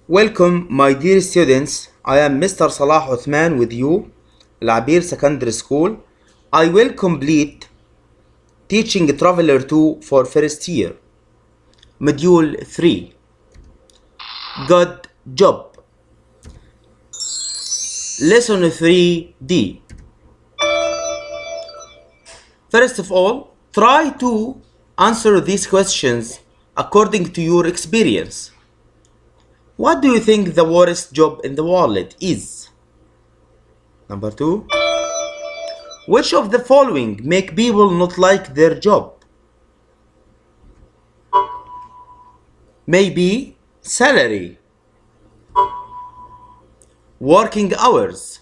Welcome, my dear students. I am Mr. Salah Uthman with you, Labir Secondary School. I will complete Teaching Traveler 2 for first year. Module 3. Good job. Lesson 3D. First of all, try to answer these questions according to your experience. What do you think the worst job in the world is? Number 2. Which of the following make people not like their job? Maybe salary, working hours,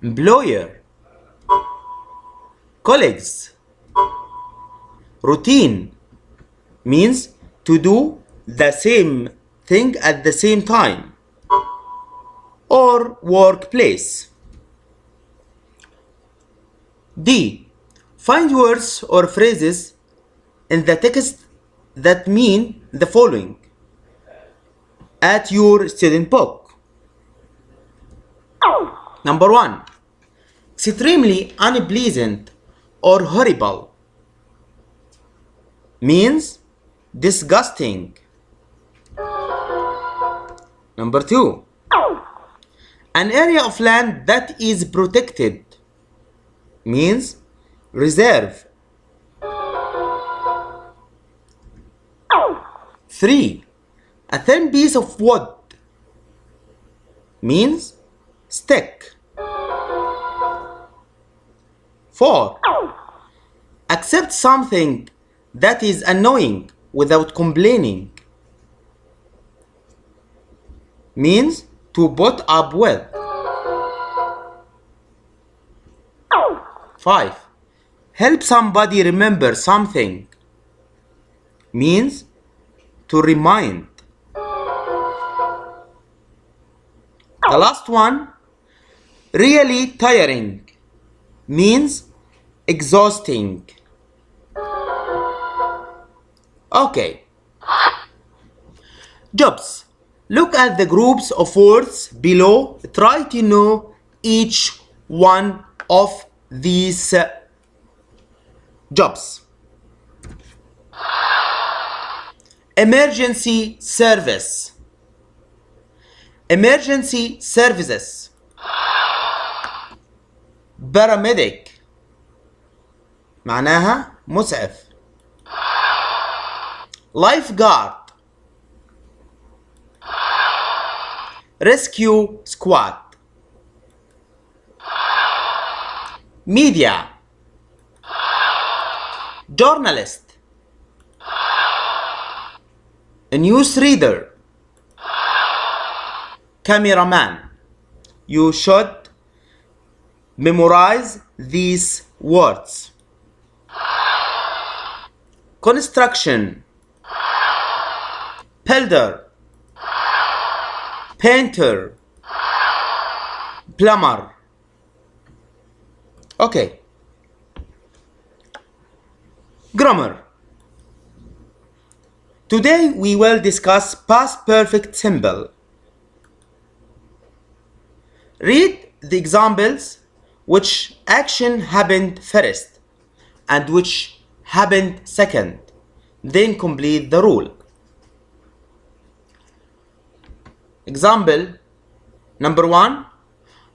employer, colleagues. Routine means to do the same thing at the same time, or workplace. D. Find words or phrases in the text that mean the following at your student book. Number 1. Extremely unpleasant or horrible means disgusting. Number 2. An area of land that is protected means reserve. 3. A thin piece of wood means stick. 4. Accept something that is annoying without complaining means to put up with. 5. Help somebody remember something means to remind. The last one, really tiring means exhausting. Okay. Jobs. Look at the groups of words below. Try to know each one of these jobs. Emergency service. Emergency services. Paramedic معناها مسعف. Lifeguard. Rescue squad. Media. Journalist. A newsreader. Cameraman. You should memorize these words. Construction. Builder. Painter. Plumber. Okay. Grammar. Today we will discuss past perfect simple. Read the examples which action happened first and which happened second. Then complete the rule. Example number 1.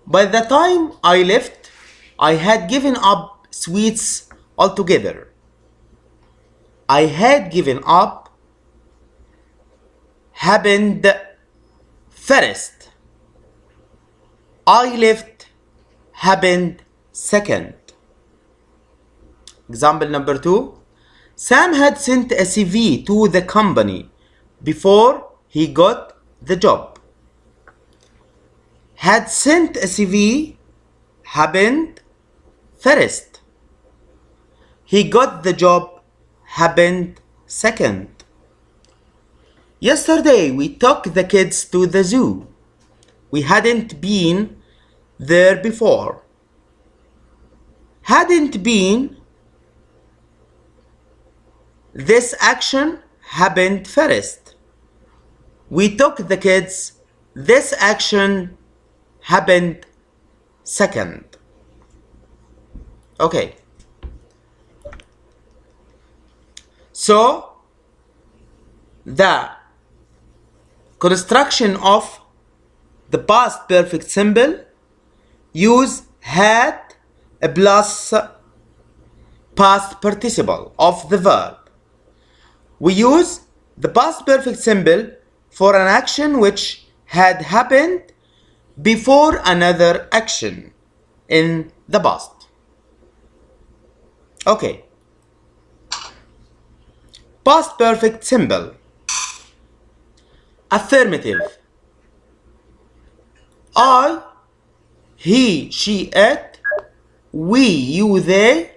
By the time I left, I had given up sweets altogether. I had given up happened first. I left happened second. Example number 2. Sam had sent a CV to the company before he got the job. Had sent a CV happened first. He got the job happened second. Yesterday we took the kids to the zoo. We hadn't been there before. Hadn't been. This action happened first. We took the kids. This action happened second. Okay. So the construction of the past perfect simple use had plus past participle of the verb. We use the past perfect simple for an action which had happened before another action in the past. Okay. Past perfect simple. Affirmative. I, he, she, it, we, you, they.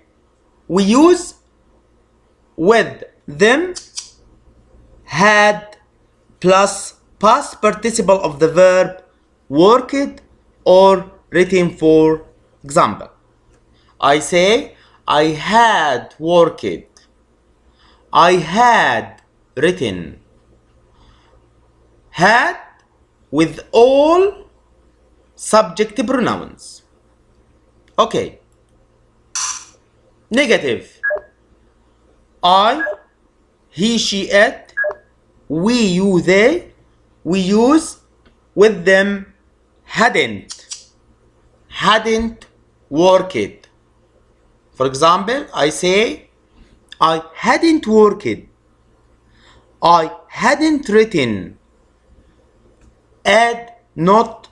We use with, them, had plus past participle of the verb worked or written. For example, I say I had worked, I had written. Had with all subject pronouns. Okay. Negative. I, he, she, it, we, you, they. We use with them hadn't worked. For example, I say I hadn't worked, I hadn't written. Add not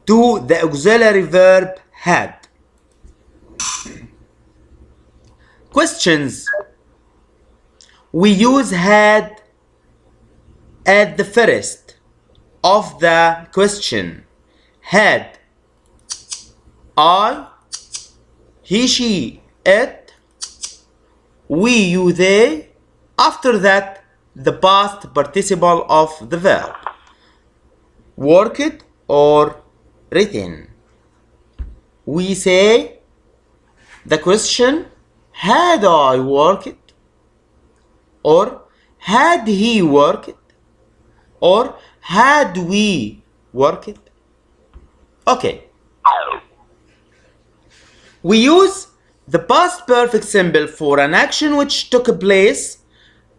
to the auxiliary verb had. Questions. We use had at the first of the question. Had I, he, she, it, we, you, they. After that, the past participle of the verb worked or written. We say the question, had I worked, or had he worked, or had we worked. Okay. We use the past perfect simple for an action which took place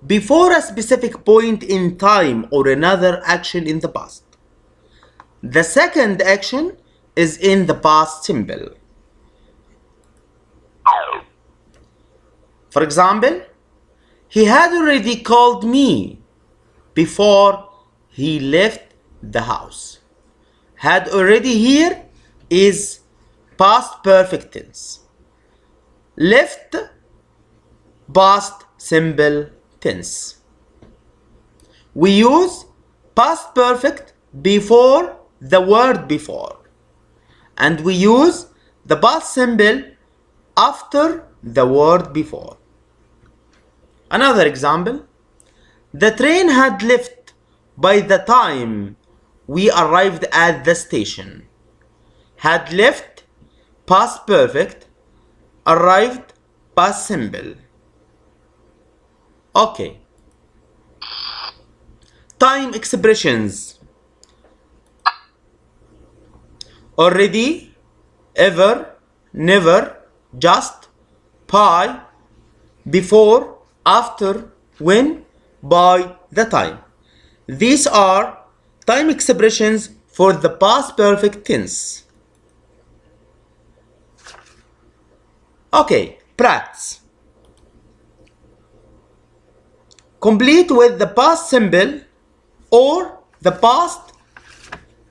before a specific point in time or another action in the past. The second action is in the past simple. For example, he had already called me before he left the house. Had already here is past perfect tense. Left, past simple tense. We use past perfect before the word before, and we use the past simple after the word before. Another example, the train had left by the time we arrived at the station. Had left, past perfect, arrived, past simple. Okay. Time expressions. Already, ever, never, just, by, before, after, when, by, the time. These are time expressions for the past perfect tense. Okay, practice. Complete with the past simple or the past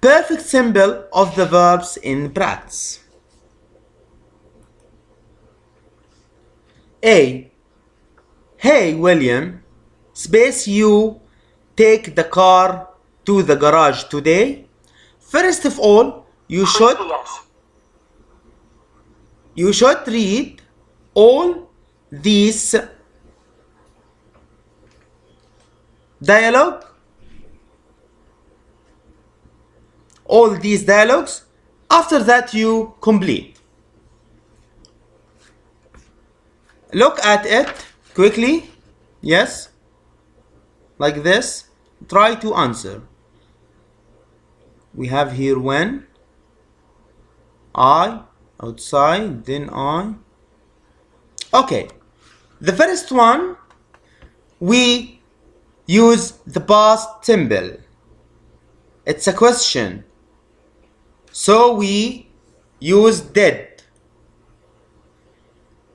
perfect simple of the verbs in practice. A. Hey William, space you take the car to the garage today. First of all, you should read all these dialogues. After that, you complete. Look at it quickly. Yes, like this. Try to answer. We have here when, I, outside, then I. Okay, the first one, we use the past simple. It's a question, so we use did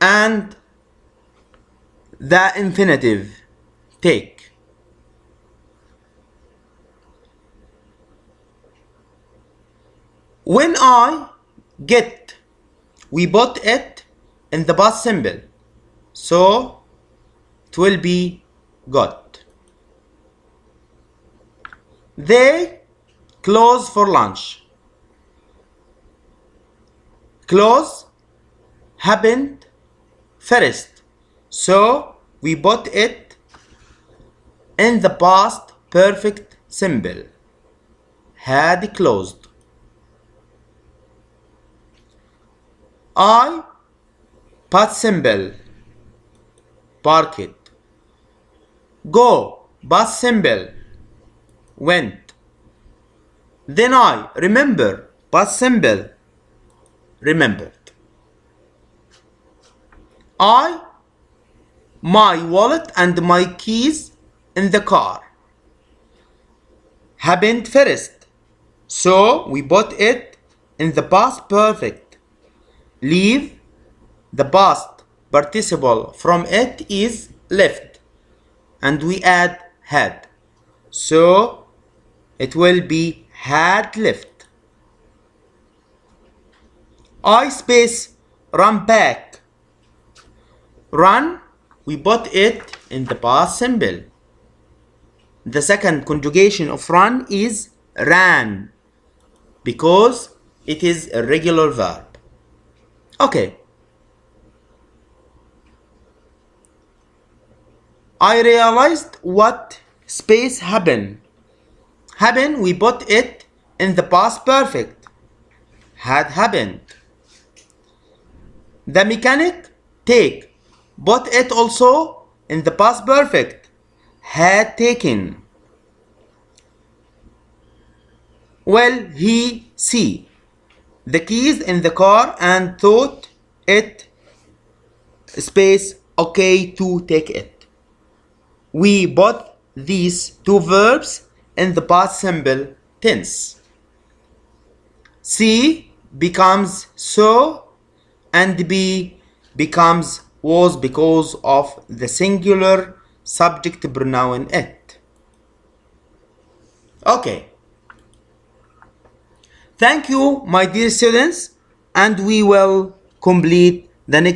and the infinitive take. When I get, we put it in the past simple, so it will be got. They close for lunch. Close happened first, so we put it in the past perfect simple, had closed. I, past simple, parked. Go, past simple, went. Then I, remember, past simple, remembered. I, my wallet and my keys in the car. Happened first, so we put it in the past perfect. Leave, the past participle from it is left, and we add had, so it will be had left. I space run back. Run, we put it in the past simple. The second conjugation of run is ran, because it is a regular verb. Okay. I realized what space happened. Happen, we put it in the past perfect. Had happened. The mechanic take, put it also in the past perfect. Had taken. Well, he see the keys in the car and thought it space okay to take it. We put these two verbs in the past simple tense. See becomes so and be becomes was because of the singular subject pronoun it. Okay. Thank you, my dear students, and we will complete the next